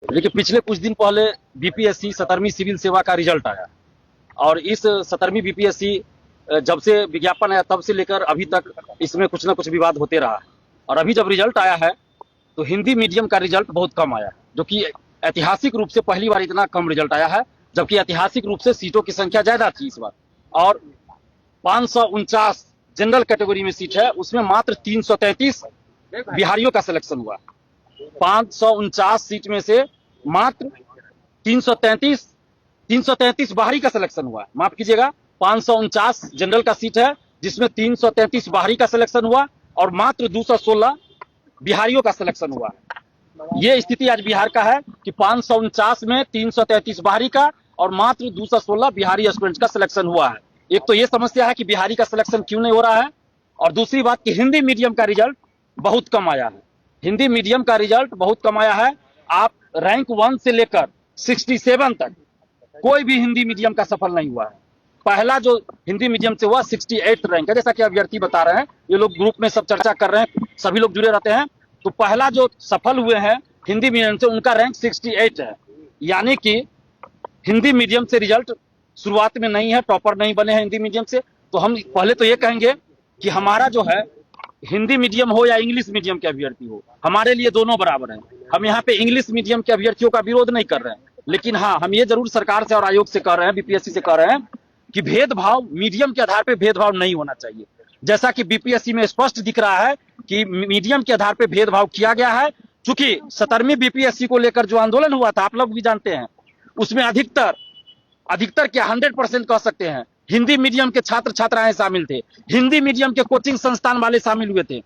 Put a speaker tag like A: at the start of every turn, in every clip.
A: देखिए, पिछले कुछ दिन पहले बीपीएससी 17वीं सिविल सेवा का रिजल्ट आया और इस 17वीं बीपीएससी जब से विज्ञापन आया तब से लेकर अभी तक इसमें कुछ ना कुछ विवाद होते रहा है। और अभी जब रिजल्ट आया है तो हिंदी मीडियम का रिजल्ट बहुत कम आया है, जो कि ऐतिहासिक रूप से पहली बार इतना कम रिजल्ट आया है, जबकि ऐतिहासिक रूप से सीटों की संख्या ज्यादा थी इस बार। और 549 जनरल कैटेगरी में सीट है, उसमें मात्र 333 बिहारियों का सिलेक्शन हुआ। 549 सीट में से मात्र 333 बाहरी का सिलेक्शन हुआ है। माफ कीजिएगा, 549 जनरल का सीट है जिसमें 333 बाहरी का सिलेक्शन हुआ और मात्र 216 बिहारियों का सिलेक्शन हुआ है। ये स्थिति आज बिहार का है कि 549 में 333 बाहरी का और मात्र 216 बिहारी स्टूडेंट्स का सिलेक्शन हुआ है। एक तो ये समस्या है कि बिहारी का सिलेक्शन क्यों नहीं हो रहा है, और दूसरी बात कि हिंदी मीडियम का रिजल्ट बहुत कम आया है। हिंदी मीडियम का रिजल्ट बहुत कम आया है। आप रैंक 1 से लेकर 67 तक कोई भी हिंदी मीडियम का सफल नहीं हुआ है। पहला जो हिंदी मीडियम से हुआ 68 रैंक है, जैसा कि अभ्यर्थी बता रहे हैं, ये लोग ग्रुप में सब चर्चा कर रहे हैं, सभी लोग जुड़े रहते हैं। तो पहला जो सफल हुए हैं हिंदी मीडियम से, उनका रैंक 68 है। यानी कि हिंदी मीडियम से रिजल्ट शुरुआत में नहीं है, टॉपर नहीं बने हैं हिंदी मीडियम से। तो हम पहले तो ये कहेंगे कि हमारा जो है हिंदी मीडियम हो या इंग्लिश मीडियम के अभ्यर्थी हो, हमारे लिए दोनों बराबर हैं। हम यहाँ पे इंग्लिश मीडियम के अभ्यर्थियों का विरोध नहीं कर रहे हैं, लेकिन हाँ, हम ये जरूर सरकार से और आयोग से कह रहे हैं, बीपीएससी से कह रहे हैं कि भेदभाव, मीडियम के आधार पर भेदभाव नहीं होना चाहिए। जैसा कि बीपीएससी में स्पष्ट दिख रहा है कि मीडियम के आधार पर भेदभाव किया गया है। चूंकि 17वीं बीपीएससी को लेकर जो आंदोलन हुआ था, आप लोग भी जानते हैं, उसमें अधिकतर क्या 100% कह सकते हैं हिंदी मीडियम के छात्र छात्राएं शामिल थे। हिंदी मीडियम के कोचिंग संस्थान वाले शामिल हुए थे।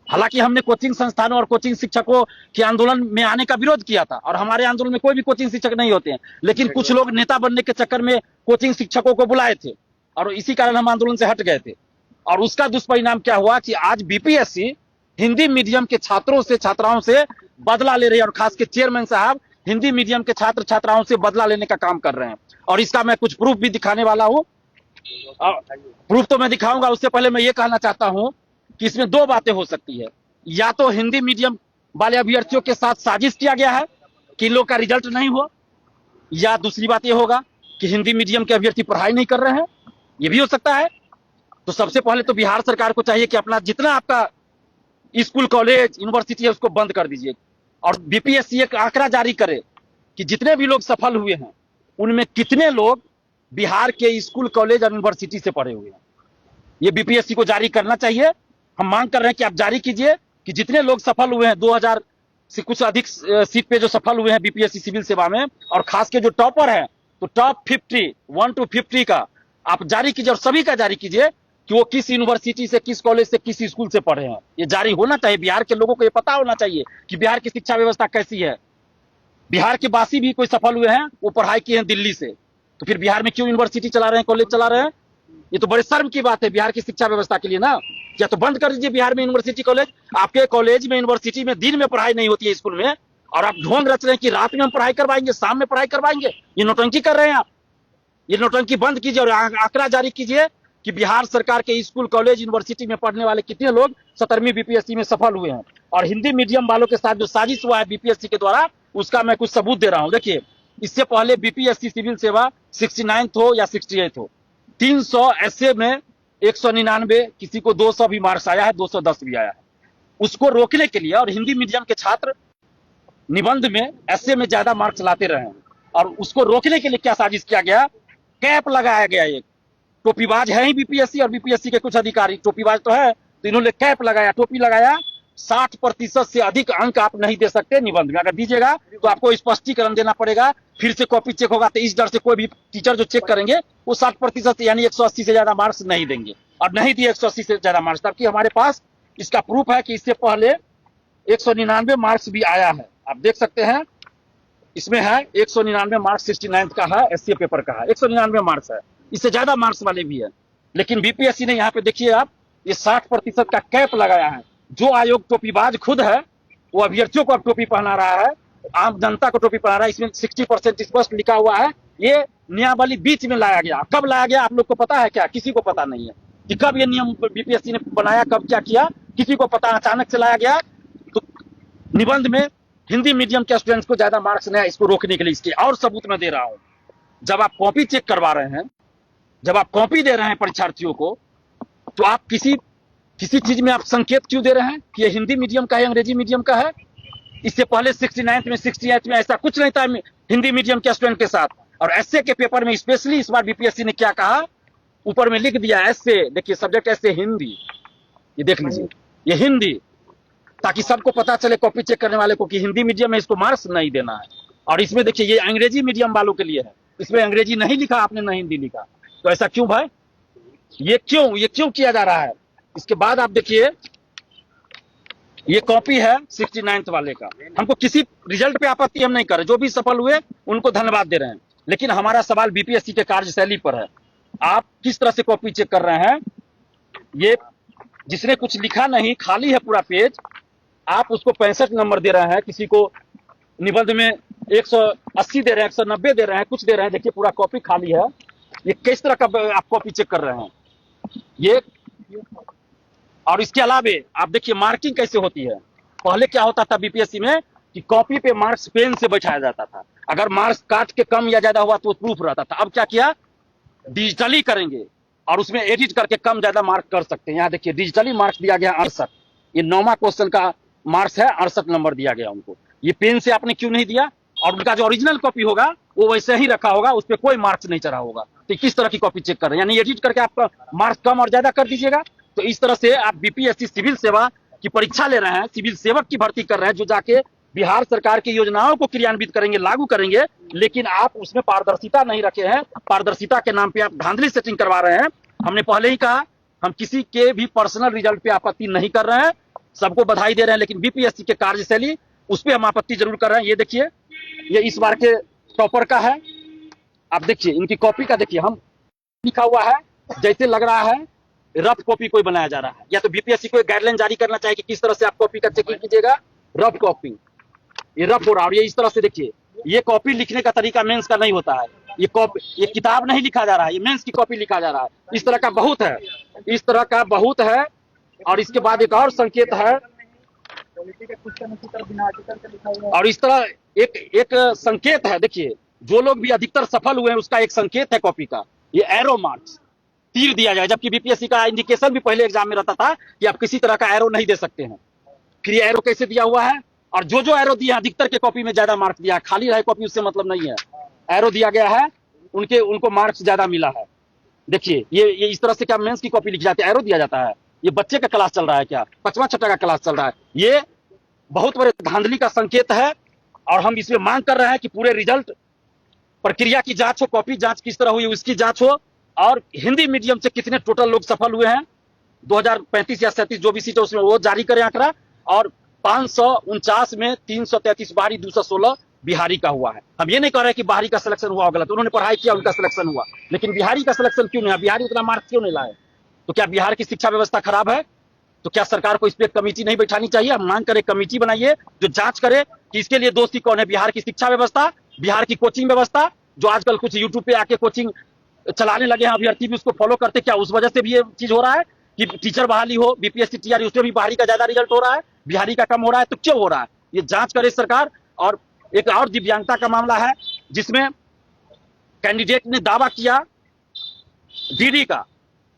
A: हालांकि हमने कोचिंग संस्थानों और कोचिंग शिक्षकों के आंदोलन में आने का विरोध किया था, और हमारे आंदोलन में कोई भी कोचिंग शिक्षक नहीं होते हैं, लेकिन कुछ लोग नेता बनने के चक्कर में कोचिंग शिक्षकों को बुलाए थे और इसी कारण हम आंदोलन से हट गए थे। और उसका दुष्परिणाम क्या हुआ कि आज बीपीएससी हिंदी मीडियम के छात्रों से, छात्राओं से बदला ले रही है, और खासकर चेयरमैन साहब हिंदी मीडियम के छात्र छात्राओं से बदला लेने का काम कर रहे हैं। और इसका मैं कुछ प्रूफ भी दिखाने वाला हूं। प्रूफ तो मैं दिखाऊंगा, उससे पहले मैं ये कहना चाहता हूं कि इसमें दो बातें हो सकती है। या तो हिंदी मीडियम वाले अभ्यर्थियों के साथ साजिश किया गया है कि इन लोग का रिजल्ट नहीं हो, या दूसरी बात ये होगा कि हिंदी मीडियम के अभ्यर्थी पढ़ाई नहीं कर रहे हैं, ये भी हो सकता है। तो सबसे पहले तो बिहार सरकार को चाहिए कि अपना जितना आपका स्कूल, कॉलेज, यूनिवर्सिटी है उसको बंद कर दीजिए, और बीपीएससी एक आंकड़ा जारी करे कि जितने भी लोग सफल हुए हैं उनमें कितने लोग बिहार के स्कूल, कॉलेज और यूनिवर्सिटी से पढ़े हुए हैं। ये बीपीएससी को जारी करना चाहिए। हम मांग कर रहे हैं कि आप जारी कीजिए कि जितने लोग सफल हुए हैं, 2000 से कुछ अधिक सीट पे जो सफल हुए हैं बीपीएससी सिविल सेवा में, और खास के जो टॉपर है, तो टॉप 50 1 to 50 का आप जारी कीजिए, और सभी का जारी कीजिए कि वो किस यूनिवर्सिटी से, किस कॉलेज से, किस स्कूल से पढ़े हैं। ये जारी होना चाहिए। बिहार के लोगों को ये पता होना चाहिए कि बिहार की शिक्षा व्यवस्था कैसी है। बिहार के बासी भी कोई सफल हुए हैं, वो पढ़ाई किए हैं दिल्ली से, तो फिर बिहार में क्यों यूनिवर्सिटी चला रहे हैं, कॉलेज चला रहे हैं? ये तो बड़े शर्म की बात है बिहार की शिक्षा व्यवस्था के लिए ना। या तो बंद कर दीजिए बिहार में यूनिवर्सिटी, कॉलेज। आपके कॉलेज में, यूनिवर्सिटी में दिन में पढ़ाई नहीं होती है, स्कूल में, और आप ढोंग रच रहे हैं कि रात में हम पढ़ाई करवाएंगे, शाम में पढ़ाई करवाएंगे। ये नौटंकी कर रहे हैं आप। ये नौटंकी बंद कीजिए और आंकड़ा जारी कीजिए कि बिहार सरकार के स्कूल, कॉलेज, यूनिवर्सिटी में पढ़ने वाले कितने लोग 17वीं बीपीएससी में सफल हुए हैं। और हिंदी मीडियम वालों के साथ जो साजिश हुआ है बीपीएससी के द्वारा, उसका मैं कुछ सबूत दे रहा हूं। देखिए, इससे पहले बीपीएससी सिविल सेवा 69 हो या 68 हो, 300 एसए में 199, किसी को 200 भी मार्क्स आया है, 210 भी आया है। उसको रोकने के लिए, और हिंदी मीडियम के छात्र निबंध में, एसए में ज्यादा मार्क्स लाते रहे, और उसको रोकने के लिए क्या साजिश किया गया? कैप लगाया गया। एक टोपीबाज है ही बीपीएससी, और बीपीएससी के कुछ अधिकारी टोपीबाज तो है, तो इन्होंने कैप लगाया, टोपी लगाया। 60% से अधिक अंक आप नहीं दे सकते निबंध में। अगर दीजिएगा तो आपको स्पष्टीकरण देना पड़ेगा, फिर से कॉपी चेक होगा। तो इस डर से कोई भी टीचर जो चेक करेंगे वो 60% यानी 180 से ज्यादा मार्क्स नहीं देंगे, और नहीं दिए 180 से ज्यादा मार्क्स, तबकि हमारे पास इसका प्रूफ है कि इससे पहले 199 मार्क्स भी आया है। आप देख सकते हैं, इसमें है 199 मार्क्स, 69 का है, एसए पेपर का है, 199 मार्क्स है। इससे ज्यादा मार्क्स वाले भी है, लेकिन बीपीएससी ने यहाँ पे देखिए आप, ये 60% का कैप लगाया है। जो आयोग टोपीबाज खुद है, वो अभ्यर्थियों को अब टोपी पहना रहा है, आम जनता को टोपी पहना रहा है। इसमें 60% स्पष्ट लिखा हुआ है। ये नियमावली बीच में लाया गया। कब लाया गया आप लोग को पता है क्या? किसी को पता नहीं है कि कब ये नियम बीपीएससी ने बनाया, कब क्या किया, किसी को पता। अचानक से लाया गया। तो निबंध में हिंदी मीडियम के स्टूडेंट्स को ज्यादा मार्क्स नहीं आए, इसको रोकने के लिए इसके और सबूत मैं दे रहा हूं। जब आप कॉपी चेक करवा रहे हैं, जब आप कॉपी दे रहे हैं परीक्षार्थियों को, तो आप किसी चीज में आप संकेत क्यों दे रहे हैं कि ये हिंदी मीडियम का है, अंग्रेजी मीडियम का है? इससे पहले 69th में 68th में ऐसा कुछ नहीं था हिंदी मीडियम के स्टूडेंट के साथ। और एसए के पेपर में स्पेशली इस बार बीपीएससी ने क्या कहा, ऊपर में लिख दिया एसए, देखिए सब्जेक्ट एसए हिंदी, ये देख लीजिए, ये हिंदी, ताकि सबको पता चले कॉपी चेक करने वाले को कि हिंदी मीडियम में इसको मार्क्स नहीं देना है। और इसमें देखिए ये अंग्रेजी मीडियम वालों के लिए है, इसमें अंग्रेजी नहीं लिखा आपने, न हिंदी लिखा। तो ऐसा क्यों भाई, ये क्यों किया जा रहा है? इसके बाद आप देखिए ये कॉपी है 69th वाले का। हमको किसी रिजल्ट पे आपत्ति हम नहीं कर रहे, जो भी सफल हुए उनको धन्यवाद दे रहे हैं, लेकिन हमारा सवाल बीपीएससी के कार्यशैली पर है। आप किस तरह से कॉपी चेक कर रहे हैं? ये जिसने कुछ लिखा नहीं, खाली है पूरा पेज, आप उसको 65 नंबर दे रहे हैं, किसी को निबंध में 180 दे रहे हैं, 190 दे रहे हैं, कुछ दे रहे हैं। देखिए पूरा कॉपी खाली है। ये किस तरह का आप कॉपी चेक कर रहे हैं ये? और इसके अलावे आप देखिए मार्किंग कैसे होती है। पहले क्या होता था बीपीएससी में कि कॉपी पे मार्क्स पेन से बैठाया जाता था, अगर मार्क्स काट के कम या ज्यादा हुआ तो प्रूफ रहता था। अब क्या किया, डिजिटली करेंगे और उसमें एडिट करके कम ज्यादा मार्क कर सकते हैं। यहाँ देखिए डिजिटली मार्क्स दिया गया 68, ये 9वां क्वेश्चन का मार्क्स है, 68 नंबर दिया गया उनको। ये पेन से आपने क्यों नहीं दिया? और उनका जो ओरिजिनल कॉपी होगा वो वैसे ही रखा होगा, उस पर कोई मार्क्स नहीं चढ़ा होगा। तो किस तरह की कॉपी चेक कर रहे हैं? यानी एडिट करके आपका मार्क्स कम और ज्यादा कर दीजिएगा। तो इस तरह से आप बीपीएससी सिविल सेवा की परीक्षा ले रहे हैं, सिविल सेवक की भर्ती कर रहे हैं, जो जाके बिहार सरकार की योजनाओं को क्रियान्वित करेंगे, लागू करेंगे, लेकिन आप उसमें पारदर्शिता नहीं रखे हैं। पारदर्शिता के नाम पे आप धांधली सेटिंग करवा रहे हैं। हमने पहले ही कहा, हम किसी के भी पर्सनल रिजल्ट पे आपत्ति नहीं कर रहे हैं, सबको बधाई दे रहे हैं, लेकिन बीपीएससी के कार्यशैली उस पर हम आपत्ति जरूर कर रहे हैं। ये देखिए, ये इस बार के टॉपर का है, आप देखिए इनकी कॉपी का देखिए, हम लिखा हुआ है जैसे लग रहा है रफ कॉपी कोई बनाया जा रहा है। या तो बीपीएससी को एक गाइडलाइन जारी करना चाहिए कि किस तरह से आप कॉपी का चेकिंग कीजिएगा। रफ कॉपी, ये रफ हो रहा है। और ये इस तरह से देखिए, ये कॉपी लिखने का तरीका मेंस का नहीं होता है। ये कॉपी, ये किताब नहीं लिखा जा रहा है, ये मेंस की कॉपी लिखा जा रहा है। इस तरह का बहुत है, इस तरह का बहुत है। और इसके बाद एक और संकेत है, और इस तरह एक संकेत है, देखिए जो लोग भी अधिकतर सफल हुए हैं उसका एक संकेत है कॉपी का, ये एरो मार्क्स, तीर दिया जाए। जबकि बीपीएससी का इंडिकेशन भी पहले एग्जाम में रहता था कि आप किसी तरह का एरो नहीं दे सकते हैं। फिर ये एरो कैसे दिया हुआ है, और जो एरो दिया अधिकतर के कॉपी में ज्यादा मार्क्स दिया है। खाली रहे कॉपी उससे मतलब नहीं है, एरो दिया गया है, उनको मार्क्स ज्यादा मिला है। देखिए ये इस तरह से क्या मेंस की कॉपी लिखी जाती है, एरो दिया जाता है। ये बच्चे का क्लास चल रहा है क्या? 5वां छठा का क्लास चल रहा है। ये बहुत बड़े धांधली का संकेत है, और हम इसमें मांग कर रहे हैं कि पूरे रिजल्ट प्रक्रिया की जांच हो, कॉपी जांच किस तरह हुई उसकी जांच हो, और हिंदी मीडियम से कितने टोटल लोग सफल हुए हैं 2035 या 37 जो भी सीट है उसमें वो जारी करें आंकड़ा। और 549 में 333 बाहरी, 216 बिहारी का हुआ है। हम ये नहीं कह रहे कि बाहरी का सिलेक्शन हुआ गलत, उन्होंने पढ़ाई किया उनका सिलेक्शन हुआ, लेकिन बिहारी का सिलेक्शन क्यों नहीं हुआ? बिहारी उतना मार्क्स क्यों नहीं लाए? तो क्या बिहार की शिक्षा व्यवस्था खराब है? तो क्या सरकार को इस पर कमेटी नहीं बैठानी चाहिए? हम मांग करें कमेटी बनाइए जो जांच करे कि इसके लिए दोषी कौन है। बिहार की शिक्षा व्यवस्था, बिहार की कोचिंग व्यवस्था, जो आजकल कुछ यूट्यूब पे आके कोचिंग चलाने लगे हैं, अभ्यर्थी भी उसको फॉलो करते, क्या उस वजह से भी ये चीज हो रहा है कि टीचर बहाली हो, बीपीएससी टीआरई, उसमें भी बाहरी का ज्यादा रिजल्ट हो रहा है, बिहारी का कम हो रहा है? तो क्यों हो रहा है? ये जांच करे सरकार। और एक और दिव्यांगता का मामला है जिसमें कैंडिडेट ने दावा किया डीडी का,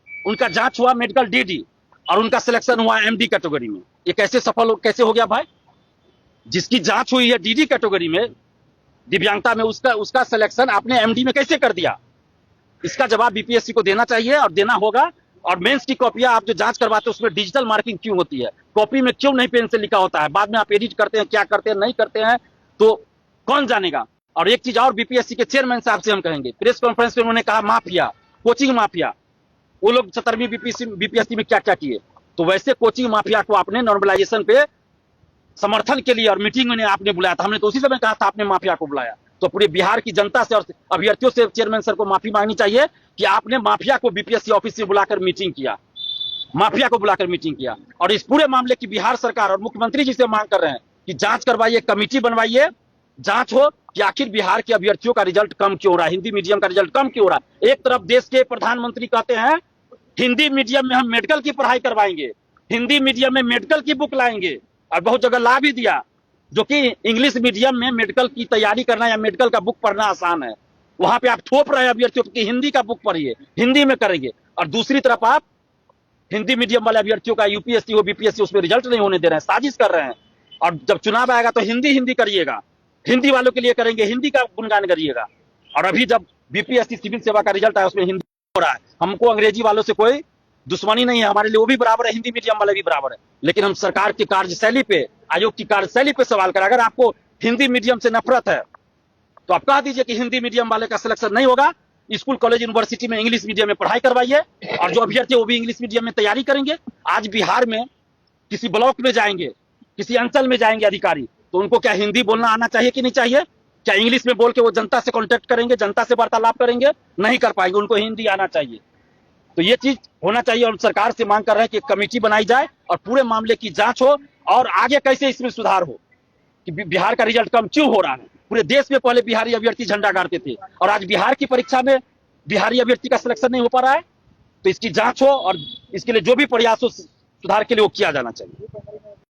A: उनका जांच हुआ मेडिकल डीडी, और उनका सिलेक्शन हुआ एमडी कैटेगरी में। ये कैसे हो गया भाई? जिसकी जांच हुई है डीडी कैटेगरी में, दिव्यांगता में, उसका सिलेक्शन आपने एमडी में कैसे कर दिया? इसका जवाब बीपीएससी को देना चाहिए और देना होगा। और मेंस की कॉपियां आप जो जांच करवाते हैं उसमें डिजिटल मार्किंग क्यों होती है? कॉपी में क्यों नहीं पेन से लिखा होता है? बाद में आप एडिट करते हैं, क्या करते हैं नहीं करते हैं तो कौन जानेगा। और एक चीज और बीपीएससी के चेयरमैन साहब से हम कहेंगे, प्रेस कॉन्फ्रेंस में उन्होंने कहा माफिया, कोचिंग माफिया, वो लोग 17वीं बीपीएससी में क्या क्या किए। तो वैसे कोचिंग माफिया को आपने नॉर्मलाइजेशन पे समर्थन के लिए और मीटिंग में आपने बुलाया था, हमने तो उसी समय कहा था आपने माफिया को बुलाया। तो पूरे बिहार की जनता से और अभ्यर्थियों से चेयरमैन सर को माफी मांगनी चाहिए कि आपने माफिया को बीपीएससी ऑफिस में बुलाकर मीटिंग किया, माफिया को बुलाकर मीटिंग किया। और इस पूरे मामले की बिहार सरकार और मुख्यमंत्री जी से मांग कर रहे हैं कि जांच करवाइए, कमेटी बनवाइए, जांच हो कि आखिर बिहार के अभ्यर्थियों का रिजल्ट कम क्यों हो रहा है, हिंदी मीडियम का रिजल्ट कम क्यों हो रहा है। एक तरफ देश के प्रधानमंत्री कहते हैं हिंदी मीडियम में हम मेडिकल की पढ़ाई करवाएंगे, हिंदी मीडियम में मेडिकल की बुक लाएंगे, और बहुत जगह ला भी दिया। जो कि इंग्लिश मीडियम में मेडिकल की तैयारी करना या मेडिकल का बुक पढ़ना आसान है, वहां पे आप थोप रहे हैं अभ्यर्थियों को कि हिंदी का बुक पढ़िए, हिंदी में करेंगे। और दूसरी तरफ आप हिंदी मीडियम वाले अभ्यर्थियों का यूपीएससी हो बीपीएससी उसमें रिजल्ट नहीं होने दे रहे हैं, साजिश कर रहे हैं। और जब चुनाव आएगा तो हिंदी हिंदी करिएगा, हिंदी वालों के लिए करेंगे, हिंदी का गुणगान करिएगा। और अभी जब बीपीएससी सिविल सेवा का रिजल्ट आया उसमें हिंदी हो रहा है। हमको अंग्रेजी वालों से कोई दुश्मनी नहीं है, हमारे लिए वो भी बराबर है, हिंदी मीडियम वाले भी बराबर है। लेकिन हम सरकार की कार्यशैली पे, आयोग की कार्यशैली पे सवाल करें। अगर आपको हिंदी मीडियम से नफरत है तो आप कह दीजिए कि हिंदी मीडियम वाले का सिलेक्शन नहीं होगा, स्कूल कॉलेज यूनिवर्सिटी में इंग्लिश मीडियम में पढ़ाई करवाइए, और जो अभ्यर्थी वो भी इंग्लिश मीडियम में तैयारी करेंगे। आज बिहार में किसी ब्लॉक में जाएंगे, किसी अंचल में जाएंगे अधिकारी, तो उनको क्या हिंदी बोलना आना चाहिए कि नहीं चाहिए? क्या इंग्लिश में बोल के वो जनता से कॉन्टेक्ट करेंगे, जनता से वार्तालाप करेंगे? नहीं कर पाएंगे, उनको हिंदी आना चाहिए। तो ये चीज होना चाहिए और सरकार से मांग कर रहे हैं कि एक कमेटी बनाई जाए और पूरे मामले की जांच हो और आगे कैसे इसमें सुधार हो कि बिहार का रिजल्ट कम क्यों हो रहा है। पूरे देश में पहले बिहारी अभ्यर्थी झंडा गाड़ते थे और आज बिहार की परीक्षा में बिहारी अभ्यर्थी का सिलेक्शन नहीं हो पा रहा है। तो इसकी जांच हो और इसके लिए जो भी प्रयास हो सुधार के लिए वो किया जाना चाहिए।